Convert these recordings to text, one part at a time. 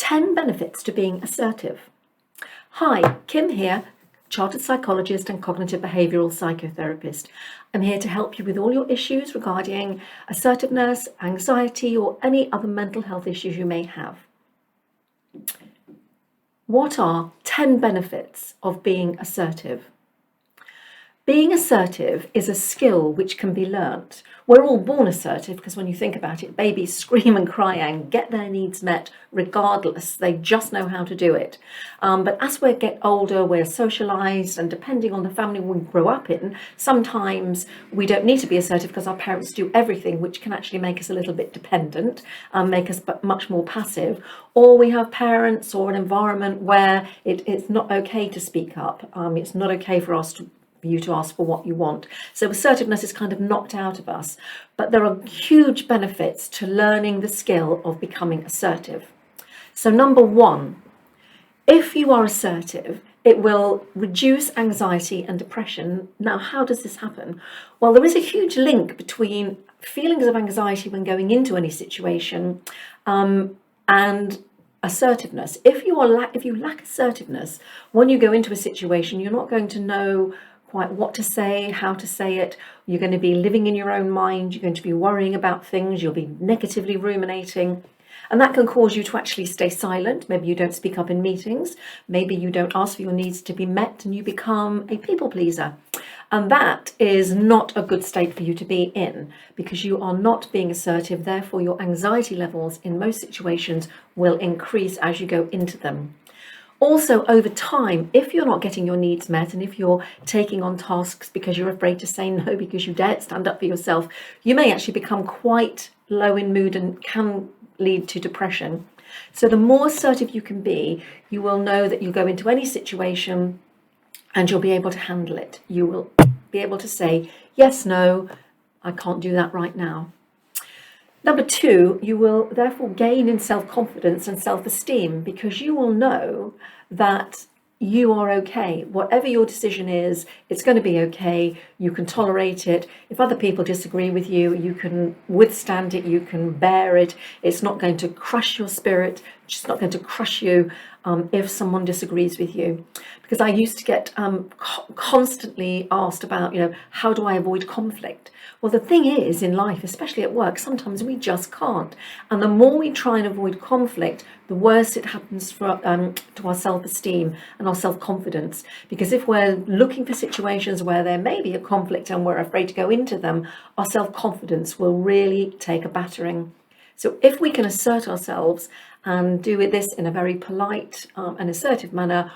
10 benefits to being assertive. Hi, Kim here, chartered psychologist and cognitive behavioural psychotherapist. I'm here to help you with all your issues regarding assertiveness, anxiety, or any other mental health issues you may have. What are 10 benefits of being assertive? Being assertive is a skill which can be learnt. We're all born assertive because when you think about it, babies scream and cry and get their needs met regardless. They just know how to do it. But as we get older, we're socialised, and depending on the family we grow up in, sometimes we don't need to be assertive because our parents do everything, which can actually make us a little bit dependent, make us much more passive. Or we have parents or an environment where it's not okay to speak up. It's not okay for you to ask for what you want. So assertiveness is kind of knocked out of us. But there are huge benefits to learning the skill of becoming assertive. So number one, if you are assertive, it will reduce anxiety and depression. Now, how does this happen? Well, there is a huge link between feelings of anxiety when going into any situation and assertiveness. If you lack assertiveness, when you go into a situation, you're not going to know quite what to say, how to say it. You're going to be living in your own mind. You're going to be worrying about things. You'll be negatively ruminating. And that can cause you to actually stay silent. Maybe you don't speak up in meetings. Maybe you don't ask for your needs to be met and you become a people pleaser. And that is not a good state for you to be in because you are not being assertive. Therefore, your anxiety levels in most situations will increase as you go into them. Also, over time, if you're not getting your needs met and if you're taking on tasks because you're afraid to say no because you dare stand up for yourself, you may actually become quite low in mood and can lead to depression. So the more assertive you can be, you will know that you go into any situation and you'll be able to handle it. You will be able to say, yes, no, I can't do that right now. Number two, you will therefore gain in self-confidence and self-esteem because you will know that you are okay. Whatever your decision is, it's going to be okay. You can tolerate it. If other people disagree with you, you can withstand it. You can bear it. It's not going to crush your spirit. It's just not going to crush you if someone disagrees with you. Because I used to get constantly asked about, how do I avoid conflict? Well, the thing is, in life, especially at work, sometimes we just can't. And the more we try and avoid conflict, the worse it happens to our self-esteem and our self-confidence. Because if we're looking for situations where there may be a conflict and we're afraid to go into them, our self-confidence will really take a battering. So if we can assert ourselves and do this in a very polite and assertive manner,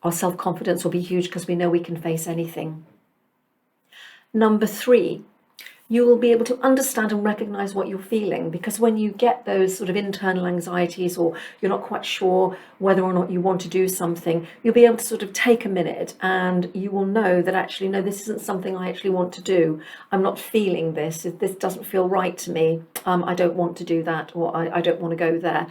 our self-confidence will be huge because we know we can face anything. Number three, you will be able to understand and recognize what you're feeling, because when you get those sort of internal anxieties or you're not quite sure whether or not you want to do something, you'll be able to sort of take a minute and you will know that actually, no, this isn't something I actually want to do. I'm not feeling this. This doesn't feel right to me. I don't want to do that, or I don't want to go there.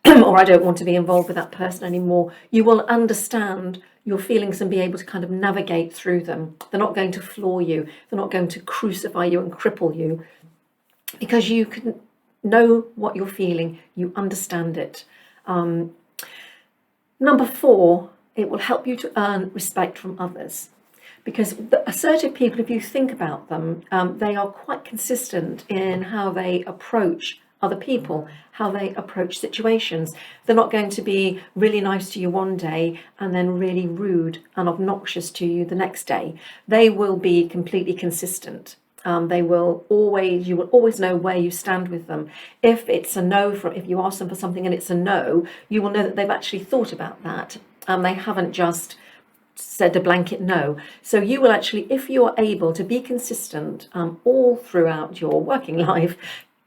Or I don't want to be involved with that person anymore. You will understand your feelings and be able to kind of navigate through them. They're not going to floor you. They're not going to crucify you and cripple you, because you can know what you're feeling. You understand it. Number four, it will help you to earn respect from others. Because the assertive people, if you think about them, they are quite consistent in how they approach other people, how they approach situations. They're not going to be really nice to you one day and then really rude and obnoxious to you the next day. They will be completely consistent. You will always know where you stand with them. If it's a no, if you ask them for something and it's a no, you will know that they've actually thought about that. They haven't just said a blanket no. So you will actually, if you are able to be consistent all throughout your working life,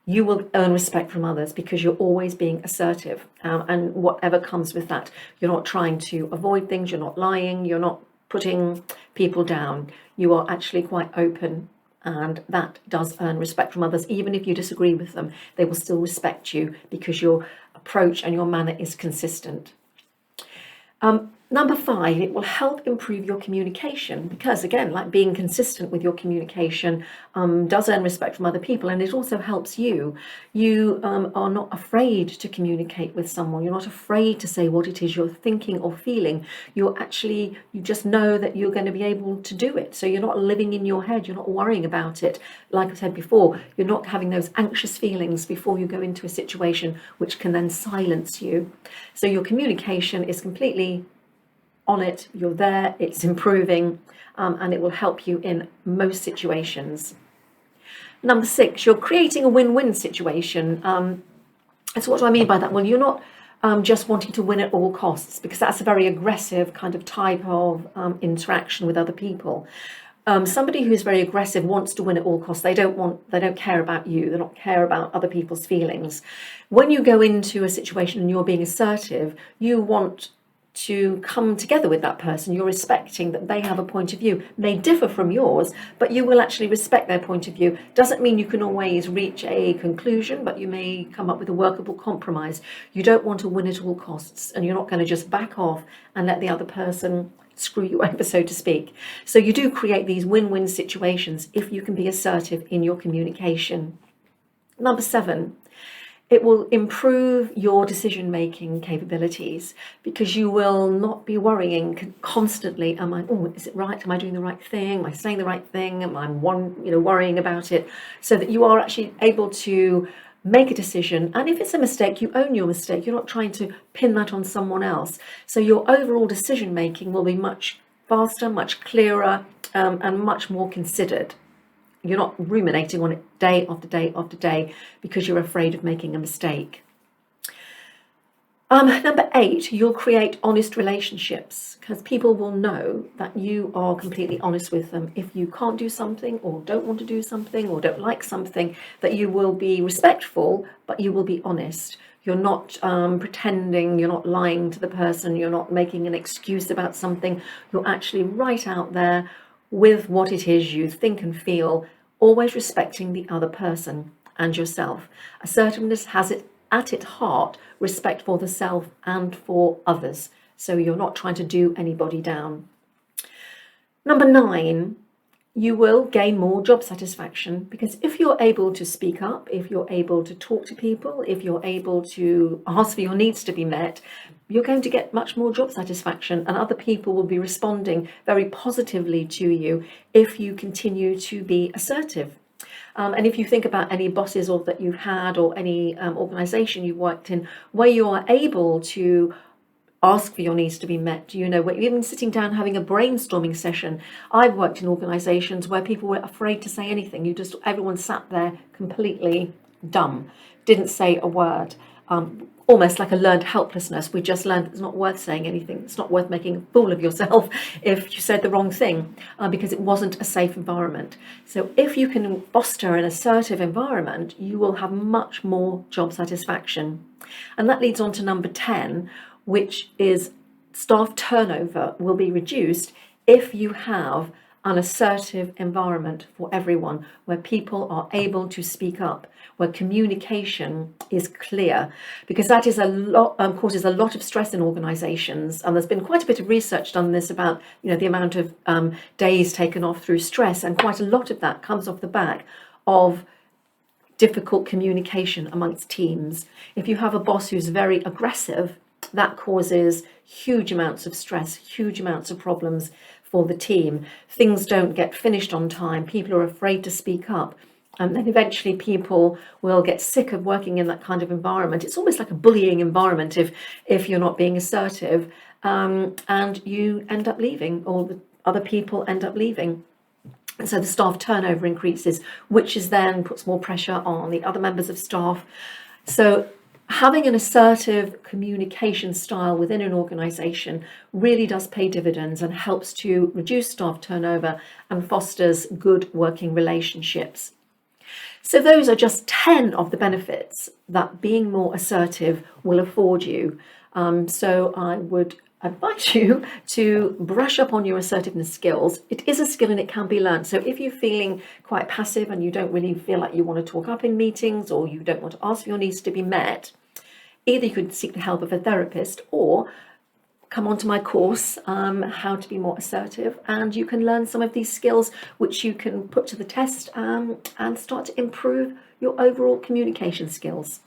you will earn respect from others because you're always being assertive, and whatever comes with that. You're not trying to avoid things, you're not lying, you're not putting people down. You are actually quite open, and that does earn respect from others. Even if you disagree with them, they will still respect you because your approach and your manner is consistent. Number 5, it will help improve your communication because, again, like being consistent with your communication does earn respect from other people, and it also helps you. You are not afraid to communicate with someone. You're not afraid to say what it is you're thinking or feeling. You just know that you're going to be able to do it. So you're not living in your head. You're not worrying about it. Like I said before, you're not having those anxious feelings before you go into a situation which can then silence you. So your communication is completely on it, you're there, it's improving, and it will help you in most situations. Number 6, you're creating a win-win situation. So what do I mean by that? Well, you're not just wanting to win at all costs, because that's a very aggressive kind of type of interaction with other people. Somebody who's very aggressive wants to win at all costs. They don't care about you. They don't care about other people's feelings. When you go into a situation and you're being assertive, you want to come together with that person. You're respecting that they have a point of view, may differ from yours, but you will actually respect their point of view. Doesn't mean you can always reach a conclusion, but you may come up with a workable compromise. You don't want to win at all costs, and you're not going to just back off and let the other person screw you over, so to speak. So you do create these win-win situations if you can be assertive in your communication. Number 7, it will improve your decision-making capabilities because you will not be worrying constantly. Is it right? Am I doing the right thing? Am I saying the right thing? Am I worrying about it? So that you are actually able to make a decision. And if it's a mistake, you own your mistake. You're not trying to pin that on someone else. So your overall decision-making will be much faster, much clearer, and much more considered. You're not ruminating on it day after day after day because you're afraid of making a mistake. Number 8, you'll create honest relationships because people will know that you are completely honest with them. If you can't do something or don't want to do something or don't like something, that you will be respectful, but you will be honest. You're not pretending, you're not lying to the person, you're not making an excuse about something. You're actually right out there with what it is you think and feel, always respecting the other person and yourself. Assertiveness has it at its heart respect for the self and for others. So you're not trying to do anybody down. Number 9, you will gain more job satisfaction because if you're able to speak up, if you're able to talk to people, if you're able to ask for your needs to be met, you're going to get much more job satisfaction, and other people will be responding very positively to you if you continue to be assertive. And if you think about any bosses or that you've had or any organisation you've worked in where you are able to ask for your needs to be met, even sitting down having a brainstorming session. I've worked in organisations where people were afraid to say anything. Everyone sat there completely dumb, didn't say a word. Almost like a learned helplessness. We just learned it's not worth saying anything. It's not worth making a fool of yourself if you said the wrong thing because it wasn't a safe environment. So if you can foster an assertive environment, you will have much more job satisfaction. And that leads on to number 10, which is staff turnover will be reduced if you have an assertive environment for everyone, where people are able to speak up, where communication is clear, because that is causes a lot of stress in organisations. And there's been quite a bit of research done on this about the amount of days taken off through stress, and quite a lot of that comes off the back of difficult communication amongst teams. If you have a boss who's very aggressive, that causes huge amounts of stress, huge amounts of problems for the team. Things don't get finished on time. People are afraid to speak up. And then eventually people will get sick of working in that kind of environment. It's almost like a bullying environment if you're not being assertive, and you end up leaving, or the other people end up leaving. And so the staff turnover increases, which is then puts more pressure on the other members of staff. So having an assertive communication style within an organisation really does pay dividends and helps to reduce staff turnover and fosters good working relationships. So those are just 10 of the benefits that being more assertive will afford you. So I would advise you to brush up on your assertiveness skills. It is a skill and it can be learned. So if you're feeling quite passive and you don't really feel like you want to talk up in meetings, or you don't want to ask for your needs to be met, either you could seek the help of a therapist or come onto my course, How to Be More Assertive, and you can learn some of these skills which you can put to the test and start to improve your overall communication skills.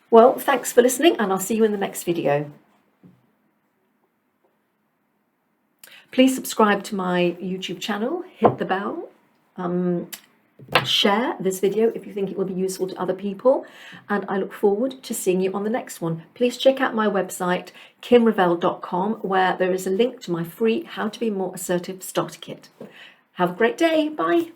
Well, thanks for listening, and I'll see you in the next video. Please subscribe to my YouTube channel, hit the bell, share this video if you think it will be useful to other people, and I look forward to seeing you on the next one. Please check out my website, kimravel.com, where there is a link to my free How to Be More Assertive starter kit. Have a great day. Bye.